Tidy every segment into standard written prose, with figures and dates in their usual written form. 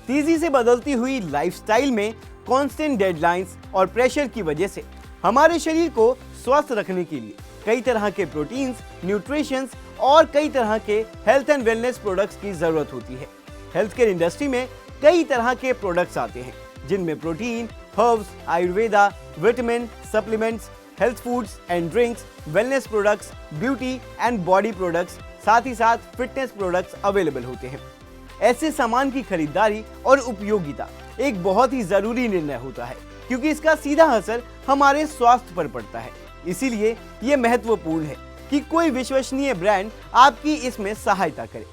तेजी से बदलती हुई लाइफस्टाइल में कांस्टेंट डेडलाइंस और प्रेशर की वजह से हमारे शरीर को स्वस्थ रखने के लिए कई तरह के प्रोटीन्स, न्यूट्रिशंस और कई तरह के हेल्थ एंड वेलनेस प्रोडक्ट्स की जरूरत होती है। हेल्थ केयर इंडस्ट्री में कई तरह के प्रोडक्ट्स आते हैं, जिनमें protein, herbs, Ayurveda, vitamin, supplements, health foods and drinks, wellness products, beauty and body products, साथ ही साथ फिटनेस प्रोडक्ट्स अवेलेबल होते हैं। ऐसे सामान की खरीदारी और उपयोगिता एक बहुत ही जरूरी निर्णय होता है, क्योंकि इसका सीधा असर हमारे स्वास्थ्य पर पड़ता है। इसीलिए ये महत्वपूर्ण है कि कोई विश्वसनीय ब्रांड आपकी इसमें सहायता करे।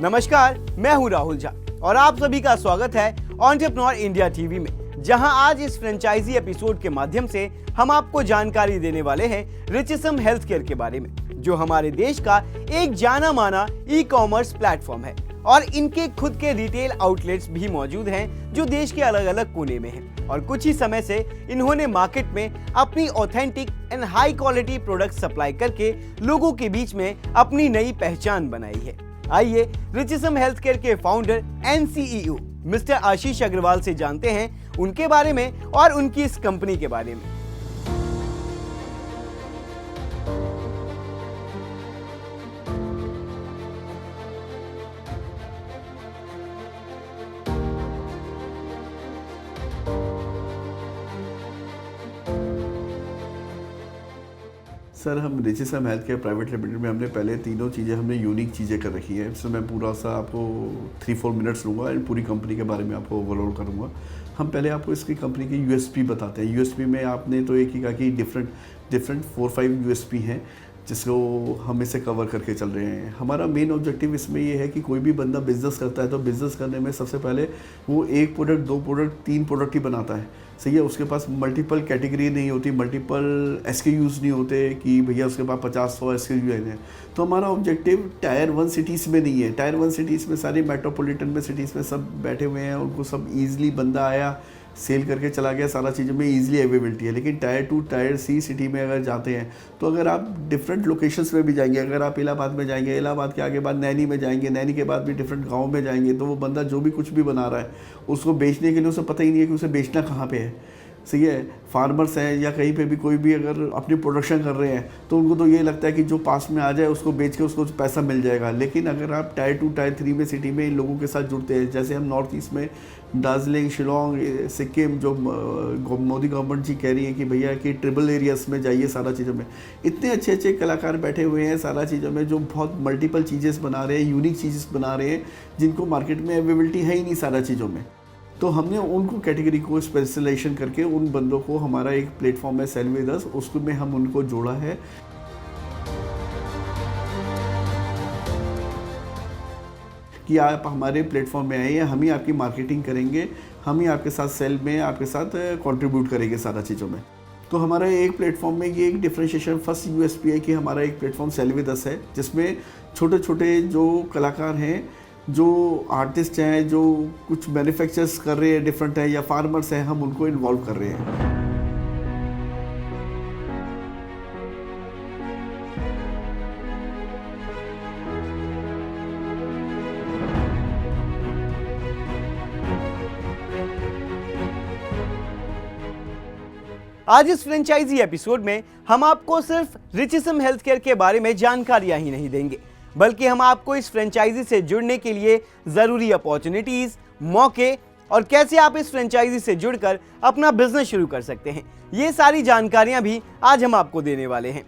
नमस्कार, मैं हूं राहुल झा और आप सभी का स्वागत है एंटरप्रेन्योर इंडिया टीवी में, जहां आज इस फ्रेंचाइजी एपिसोड के माध्यम से हम आपको जानकारी देने वाले हैं रिचिसम हेल्थ केयर के बारे में, जो हमारे देश का एक जाना माना ई कॉमर्स प्लेटफॉर्म है और इनके खुद के रिटेल आउटलेट्स भी मौजूद हैं, जो देश के अलग अलग कोने में हैं। और कुछ ही समय से इन्होंने मार्केट में अपनी authentic and high quality product supply करके लोगों के बीच में अपनी नई पहचान बनाई है। आइए रिचिसम हेल्थ केयर के फाउंडर एंड सीईओ मिस्टर आशीष अग्रवाल से जानते हैं उनके बारे में और उनकी इस कंपनी के बारे में। सर, हम रिचिसम हेल्थ केयर प्राइवेट लिमिटेड में हमने पहले तीनों चीज़ें हमने यूनिक चीज़ें कर रखी हैं। इसमें मैं पूरा सा आपको 3-4 मिनट्स लूँगा एंड पूरी कंपनी के बारे में आपको ओवरऑल करूँगा। हम पहले आपको इसकी कंपनी की यूएसपी बताते हैं। यूएसपी में आपने तो एक ही कहा कि डिफरेंट 4-5 यूएसपी हैं, जिसको हम इसे कवर करके चल रहे हैं। हमारा मेन ऑब्जेक्टिव इसमें ये है कि कोई भी बंदा बिज़नेस करता है तो बिज़नेस करने में सबसे पहले वो 1 प्रोडक्ट, 2 प्रोडक्ट, 3 प्रोडक्ट ही बनाता है, सही है। उसके पास मल्टीपल कैटेगरी नहीं होती, मल्टीपल एसकेयूज़ नहीं होते कि भैया उसके पास 50-100 एसकेयू हैं। तो हमारा ऑब्जेक्टिव टायर 1 सिटीज़ में नहीं है। टायर 1 सिटीज़ में सारी मेट्रोपॉलिटन में सिटीज़ में सब बैठे हुए हैं, उनको सब ईजिली बंदा आया, सेल करके चला गया, सारा चीज़ों में ईजिली अवेलेबिलिटी है। लेकिन टायर 2, टायर सी सिटी में अगर जाते हैं तो अगर आप डिफरेंट लोकेशंस में भी जाएंगे, अगर आप इलाहाबाद में जाएंगे, इलाहाबाद के आगे बाद नैनी में जाएंगे, नैनी के बाद भी डिफरेंट गाँव में जाएंगे, तो वो बंदा जो भी कुछ भी बना रहा है उसको बेचने के लिए उसे पता ही नहीं है कि उसे बेचना कहाँ पे है, सही है। फार्मर्स हैं या कहीं पे भी कोई भी अगर अपनी प्रोडक्शन कर रहे हैं तो उनको तो ये लगता है कि जो पास में आ जाए उसको बेच के उसको पैसा मिल जाएगा। लेकिन अगर आप टायर 2, टायर 3 में सिटी में इन लोगों के साथ जुड़ते हैं, जैसे हम नॉर्थ ईस्ट में दार्जिलिंग, शिलोंग, सिक्किम, जो मोदी गवर्नमेंट जी कह रही है कि भैया कि ट्रिबल एरियाज में जाइए, सारा चीज़ों में इतने अच्छे अच्छे कलाकार बैठे हुए हैं, सारा चीज़ों में जो बहुत मल्टीपल चीज़ें बना रहे हैं, यूनिक चीज़ें बना रहे हैं, जिनको मार्केट में अवेलेबिलिटी है ही नहीं सारा चीज़ों में। तो हमने उनको कैटेगरी को स्पेशलाइजेशन करके उन बंदों को, हमारा एक प्लेटफॉर्म है सेल विद अस, उसको में हम उनको जोड़ा है कि आप हमारे प्लेटफॉर्म में आइए, हम ही आपकी मार्केटिंग करेंगे, हम ही आपके साथ सेल में आपके साथ कंट्रीब्यूट करेंगे सारा चीज़ों में। तो हमारा एक प्लेटफॉर्म में ये एक डिफरेंशिएशन, फर्स्ट यूएसपी है कि हमारा एक प्लेटफॉर्म सेल विद अस है, जिसमें छोटे छोटे जो कलाकार हैं, जो आर्टिस्ट हैं, जो कुछ मैन्युफैक्चर्स कर रहे हैं डिफरेंट है, या फार्मर्स हैं, हम उनको इन्वॉल्व कर रहे हैं। आज इस फ्रेंचाइजी एपिसोड में हम आपको सिर्फ रिचिसम हेल्थ केयर के बारे में जानकारियां ही नहीं देंगे, बल्कि हम आपको इस फ्रेंचाइजी से जुड़ने के लिए जरूरी अपॉर्चुनिटीज, मौके और कैसे आप इस फ्रेंचाइजी से जुड़कर अपना बिजनेस शुरू कर सकते हैं, ये सारी जानकारियां भी आज हम आपको देने वाले हैं।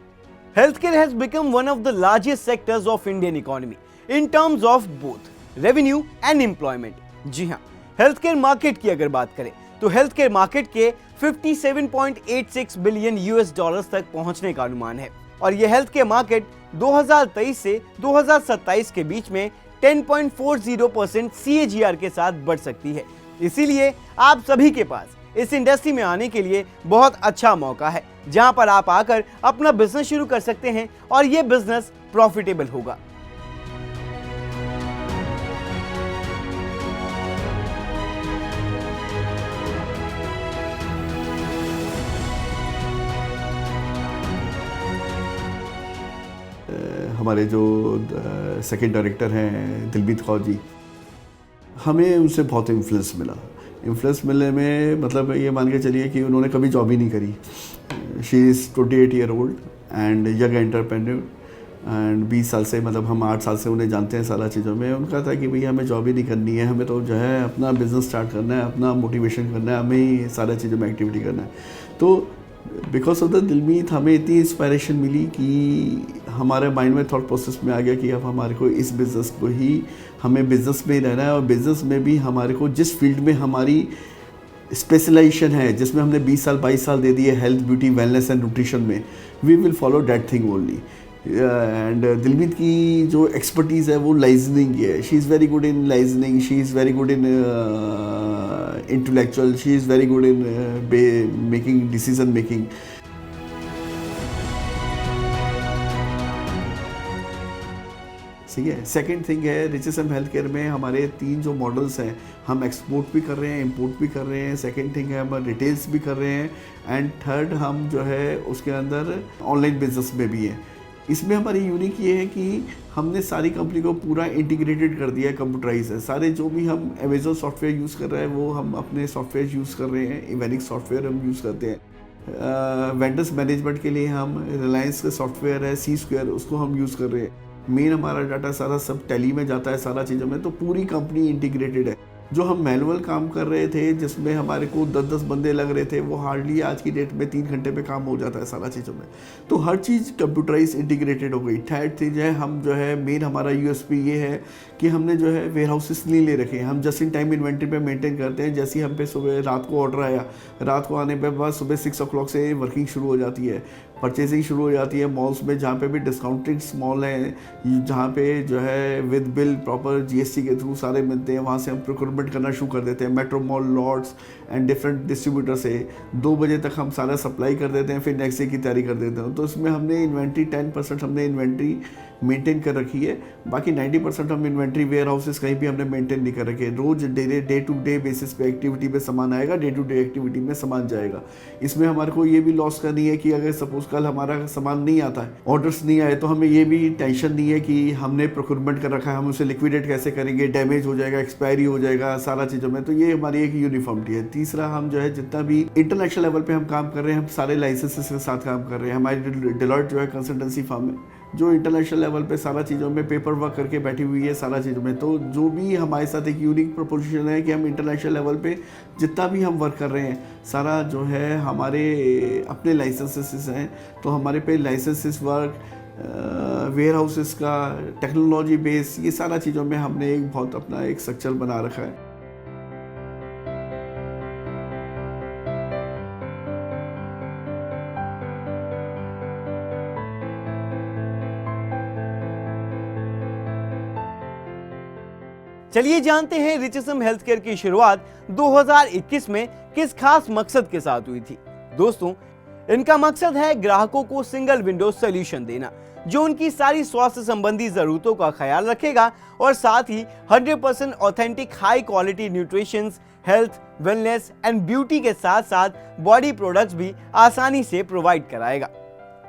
Health care has become one of the largest sectors of Indian economy in terms of both revenue and employment. जी हाँ, हेल्थ केयर मार्केट की अगर बात करें तो हेल्थ केयर मार्केट के 57.86 बिलियन यूएस डॉलर्स तक पहुंचने का अनुमान है और यह हेल्थ केयर मार्केट 2023 से 2027 के बीच में 10.40% CAGR के साथ बढ़ सकती है। इसीलिए आप सभी के पास इस इंडस्ट्री में आने के लिए बहुत अच्छा मौका है, जहां पर आप आकर अपना बिजनेस शुरू कर सकते हैं और यह बिजनेस प्रॉफिटेबल होगा। हमारे जो सेकंड डायरेक्टर हैं दिलमीत कौर जी, हमें उनसे बहुत इन्फ्लुएंस मिला। इन्फ्लुएंस मिलने में मतलब ये मान के चलिए कि उन्होंने कभी जॉब ही नहीं करी। She is 28 year old and young entrepreneur and 20 साल से, मतलब हम 8 साल से उन्हें जानते हैं सारा चीज़ों में। उनका था कि भैया हमें जॉब ही नहीं करनी है, हमें तो जो है अपना बिजनेस स्टार्ट करना है, अपना मोटिवेशन करना है, हमें ही सारा चीज़ों में एक्टिविटी करना है। तो बिकॉज ऑफ द दिलमीत हमें इतनी इंस्पायरेशन मिली कि हमारे माइंड में थॉट प्रोसेस में आ गया कि अब हमारे को इस बिज़नेस को ही, हमें बिज़नेस में ही रहना है और बिज़नेस में भी हमारे को जिस फील्ड में हमारी स्पेशलाइजेशन है, जिसमें हमने 20 साल 22 साल दे दिए health, beauty, wellness and nutrition में, we will follow that thing only. And Dilmeet की जो एक्सपर्टीज़ है वो लाइजनिंग है। She is very good in liaisoning, she is very good in intellectual, she is very good in making decision making. ठीक है। Second thing है, रिचेसम health care में हमारे 3 जो मॉडल्स हैं, हम एक्सपोर्ट भी कर रहे हैं, इंपोर्ट भी कर रहे हैं। सेकेंड थिंग है हम रिटेल्स भी कर रहे हैं एंड थर्ड हम जो है उसके अंदर ऑनलाइन बिजनेस में भी हैं। इसमें हमारी यूनिक ये है कि हमने सारी कंपनी को पूरा इंटीग्रेटेड कर दिया है, कंप्यूटराइज है। सारे जो भी हम अमेजोन सॉफ्टवेयर यूज़ कर रहे हैं वो हम अपने सॉफ्टवेयर यूज़ कर रहे हैं, इवेनिक्स सॉफ्टवेयर हम यूज़ करते हैं। वेंडर्स मैनेजमेंट के लिए हम रिलायंस का सॉफ्टवेयर है सी स्क्वायर, उसको हम यूज़ कर रहे हैं। मेन हमारा डाटा सारा सब टैली में जाता है सारा चीज़ों में, तो पूरी कंपनी इंटीग्रेटेड है। जो हम मैनुअल काम कर रहे थे जिसमें हमारे को 10-10 बंदे लग रहे थे, वो हार्डली आज की डेट में 3 घंटे में काम हो जाता है सारा चीज़ों में। तो हर चीज़ कंप्यूटराइज इंटीग्रेटेड हो गई। थर्ड चीज़ है, हम जो है मेन हमारा यूएसपी ये है कि हमने जो है वेयर हाउसेस नहीं ले रखे हैं, हम जस्ट इन टाइम इन्वेंट्री पे मेंटेन करते हैं। जैसे ही हम पे सुबह रात को ऑर्डर आया, रात को आने पे बाद सुबह 6 o'clock से वर्किंग शुरू हो जाती है, परचेजिंग शुरू हो जाती है। मॉल्स में जहाँ पे भी डिस्काउंटेड मॉल हैं, जहाँ पे जो है विद बिल प्रॉपर जीएसटी के थ्रू सारे मिलते हैं, वहाँ से हम प्रोक्योरमेंट करना शुरू कर देते हैं। Metro mall, lots and different distributor से 2 बजे तक हम सारा सप्लाई कर देते हैं, फिर नेक्स्ट डे की तैयारी कर देते हैं। तो इसमें हमने इन्वेंट्री 10% हमने इन्वेंट्री मेंटेन कर रखी है, बाकी 90% हम इन्वेंट्री वेयर हाउसेस कहीं भी हमने मेंटेन नहीं कर रखे। रोज डे टू डे बेसिस पे एक्टिविटी पे सामान आएगा, डे टू डे एक्टिविटी में सामान जाएगा। इसमें हमारे को ये भी लॉस करनी है कि अगर सपोज कल हमारा सामान नहीं आता है, ऑर्डर्स नहीं आए, तो हमें ये भी टेंशन नहीं है कि हमने प्रोक्योरमेंट कर रखा है, हम उसे लिक्विडेट कैसे करेंगे, डैमेज हो जाएगा, एक्सपायरी हो जाएगा, सारा चीज़ों में। तो ये हमारी एक यूनिफॉर्मिटी है। तीसरा, हम जो है जितना भी इंटरनेशनल लेवल पे हम काम कर रहे हैं, हम सारे लाइसेंसेस के साथ काम कर रहे हैं। हमारी डेलॉयट जो है कंसल्टेंसी फर्म है जो इंटरनेशनल लेवल पे सारा चीज़ों में पेपर वर्क करके बैठी हुई है सारा चीज़ों में। तो जो भी हमारे साथ एक यूनिक प्रोपोजिशन है कि हम इंटरनेशनल लेवल पे जितना भी हम वर्क कर रहे हैं, सारा जो है हमारे अपने लाइसेंसेस हैं। तो हमारे पे लाइसेंसेस वर्क, वेयर हाउसेस का टेक्नोलॉजी बेस, ये सारा चीज़ों में हमने एक बहुत अपना एक स्ट्रक्चर बना रखा है। चलिए जानते हैं रिचेसम हेल्थ केयर की शुरुआत 2021 में किस खास मकसद के साथ हुई थी। दोस्तों, इनका मकसद है ग्राहकों को सिंगल विंडो सॉल्यूशन देना जो उनकी सारी स्वास्थ्य संबंधी जरूरतों का ख्याल रखेगा और साथ ही 100% authentic high quality nutrition, health, wellness and beauty के साथ साथ बॉडी प्रोडक्ट्स भी आसानी से प्रोवाइड कराएगा।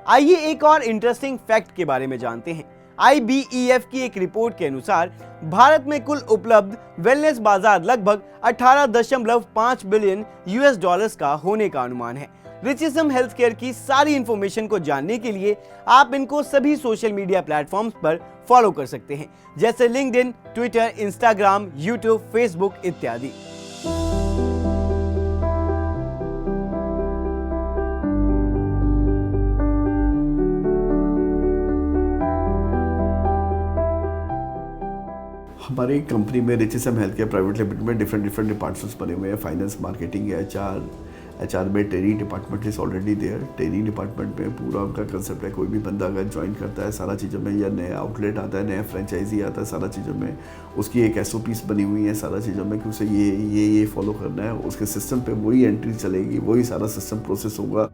आइए एक और इंटरेस्टिंग फैक्ट के बारे में जानते हैं। IBEF की एक रिपोर्ट के अनुसार भारत में कुल उपलब्ध वेलनेस बाजार लगभग 18.5 बिलियन US$ का होने का अनुमान है। रिचेसम हेल्थ केयर की सारी इंफॉर्मेशन को जानने के लिए आप इनको सभी सोशल मीडिया प्लेटफॉर्म्स पर फॉलो कर सकते हैं, जैसे LinkedIn, Twitter, Instagram, YouTube, Facebook इत्यादि। हमारी कंपनी में रिचेसम हेल्थ केयर प्राइवेट लिमिटेड में डिफरेंट डिपार्टमेंट्स बने हुए हैं। फाइनेंस, मार्केटिंग, HR में training department is already there. Training department में पूरा उनका कंसेप्ट है, कोई भी बंदा अगर ज्वाइन करता है सारा चीज़ों में, या नया आउटलेट आता है, नया फ्रेंचाइजी आता है, सारा चीज़ों में उसकी एक SOPs बनी हुई है सारा चीज़ों में कि उसे ये फॉलो करना है। उसके सिस्टम पे वही एंट्री चलेगी, वही सारा सिस्टम प्रोसेस होगा।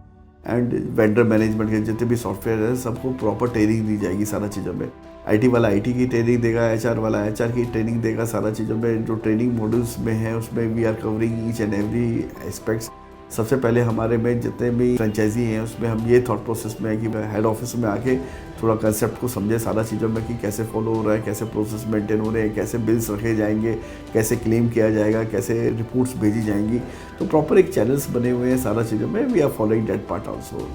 एंड वेंडर मैनेजमेंट के जितने भी सॉफ्टवेयर है सबको प्रॉपर ट्रेनिंग दी जाएगी सारा चीज़ों में। IT वाला IT की ट्रेनिंग देगा, HR वाला HR की ट्रेनिंग देगा सारा चीज़ों में। जो ट्रेनिंग मॉड्यूल्स में है उसमें we are covering each and every aspects. सबसे पहले हमारे में जितने भी फ्रेंचाइजी हैं उसमें हम ये थॉट प्रोसेस में है कि हेड ऑफिस में आके थोड़ा कंसेप्ट को समझे सारा चीज़ों में कि कैसे फॉलो हो रहा है, कैसे प्रोसेस मेंटेन हो रहे हैं, कैसे बिल्स रखे जाएंगे, कैसे क्लेम किया जाएगा, कैसे रिपोर्ट्स भेजी जाएंगी। तो प्रॉपर एक चैनल्स बने हुए हैं सारा चीज़ों में। We are following that part also.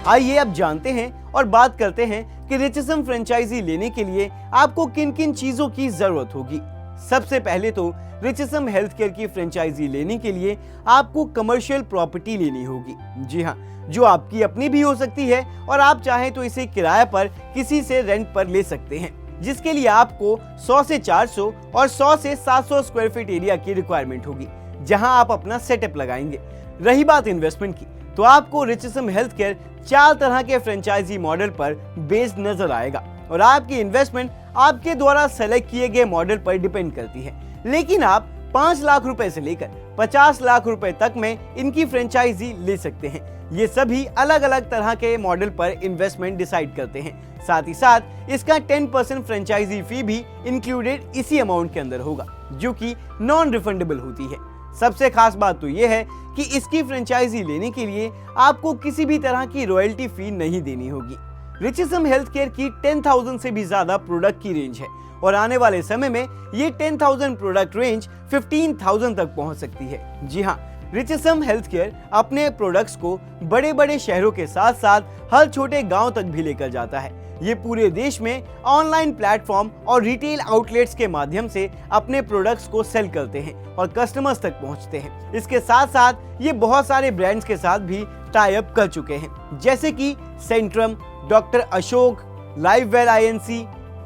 आइए अब जानते हैं और बात करते हैं कि रिचिसम फ्रेंचाइजी लेने के लिए आपको किन किन चीजों की जरूरत होगी। सबसे पहले तो रिचिसम हेल्थ केयर की फ्रेंचाइजी लेने के लिए आपको कमर्शियल प्रॉपर्टी लेनी होगी। जी हाँ, जो आपकी अपनी भी हो सकती है और आप चाहें तो इसे किराए पर किसी से रेंट पर ले सकते हैं, जिसके लिए आपको 100 से 400 और 100 से 700 स्क्वायर फीट एरिया की रिक्वायरमेंट होगी, जहां आप अपना सेटअप लगाएंगे। रही बात इन्वेस्टमेंट की, तो आपको रिचिसम हेल्थ केयर 4 तरह के फ्रेंचाइजी मॉडल पर बेस्ड नजर आएगा और आपकी इन्वेस्टमेंट आपके द्वारा सेलेक्ट किए गए मॉडल पर डिपेंड करती है। लेकिन आप 5 लाख रुपए से लेकर 50 लाख रुपए तक में इनकी फ्रेंचाइजी ले सकते हैं। ये सभी अलग अलग तरह के मॉडल पर इन्वेस्टमेंट डिसाइड करते हैं। साथ ही साथ इसका 10% फ्रेंचाइजी फी भी इंक्लूडेड इसी अमाउंट के अंदर होगा, जो कि नॉन रिफंडेबल होती है। सबसे खास बात तो यह है कि इसकी फ्रेंचाइजी लेने के लिए आपको किसी भी तरह की रॉयल्टी फी नहीं देनी होगी। रिचिसम हेल्थ केयर की 10,000 से भी ज्यादा प्रोडक्ट की रेंज है और आने वाले समय में ये 10,000 प्रोडक्ट रेंज 15,000 तक पहुंच सकती है। जी हाँ, रिचिसम हेल्थ केयर अपने प्रोडक्ट्स को बड़े बड़े शहरों के साथ साथ हर छोटे गांव तक भी लेकर जाता है। ये पूरे देश में ऑनलाइन प्लेटफॉर्म और रिटेल आउटलेट्स के माध्यम से अपने प्रोडक्ट्स को सेल करते हैं और कस्टमर्स तक पहुंचते हैं। इसके साथ साथ ये बहुत सारे ब्रांड्स के साथ भी टाई अप कर चुके हैं, जैसे कि Centrum, doctor Ashok, live well INC,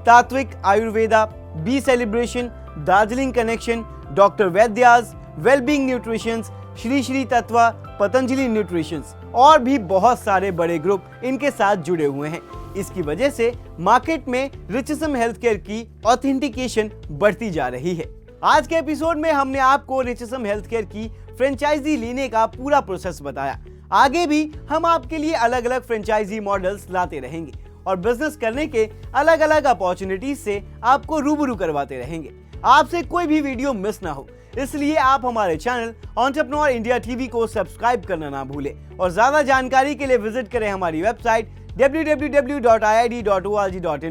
Tatvik Ayurveda, be celebration, Darjeeling connection, doctor Vaidyas, wellbeing nutritions, Shri Shri Tattva, Patanjali nutritions और भी बहुत सारे बड़े ग्रुप इनके साथ जुड़े हुए हैं। इसकी वजह से मार्केट में रिचिसम हेल्थ केयर की ऑथेंटिकेशन बढ़ती जा रही है। आज के एपिसोड में हमने आपको रिचिसम हेल्थ केयर की फ्रेंचाइजी लेने का पूरा प्रोसेस बताया। आगे भी हम आपके लिए अलग अलग फ्रेंचाइजी मॉडल्स लाते रहेंगे और बिजनेस करने के अलग अलग अपॉर्चुनिटीज से आपको रूबरू करवाते रहेंगे। आपसे कोई भी वीडियो मिस ना हो, इसलिए आप हमारे चैनल एंटरप्रेन्योर इंडिया टीवी को सब्सक्राइब करना ना भूलें और ज्यादा जानकारी के लिए विजिट करें हमारी वेबसाइट www.iid.org.in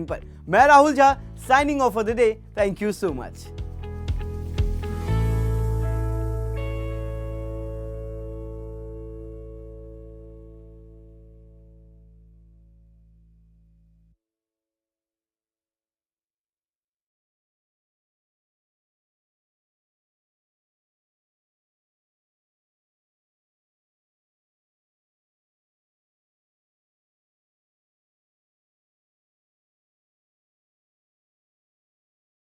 पर। मैं Rahul Jha, signing off for the day. Thank you so much.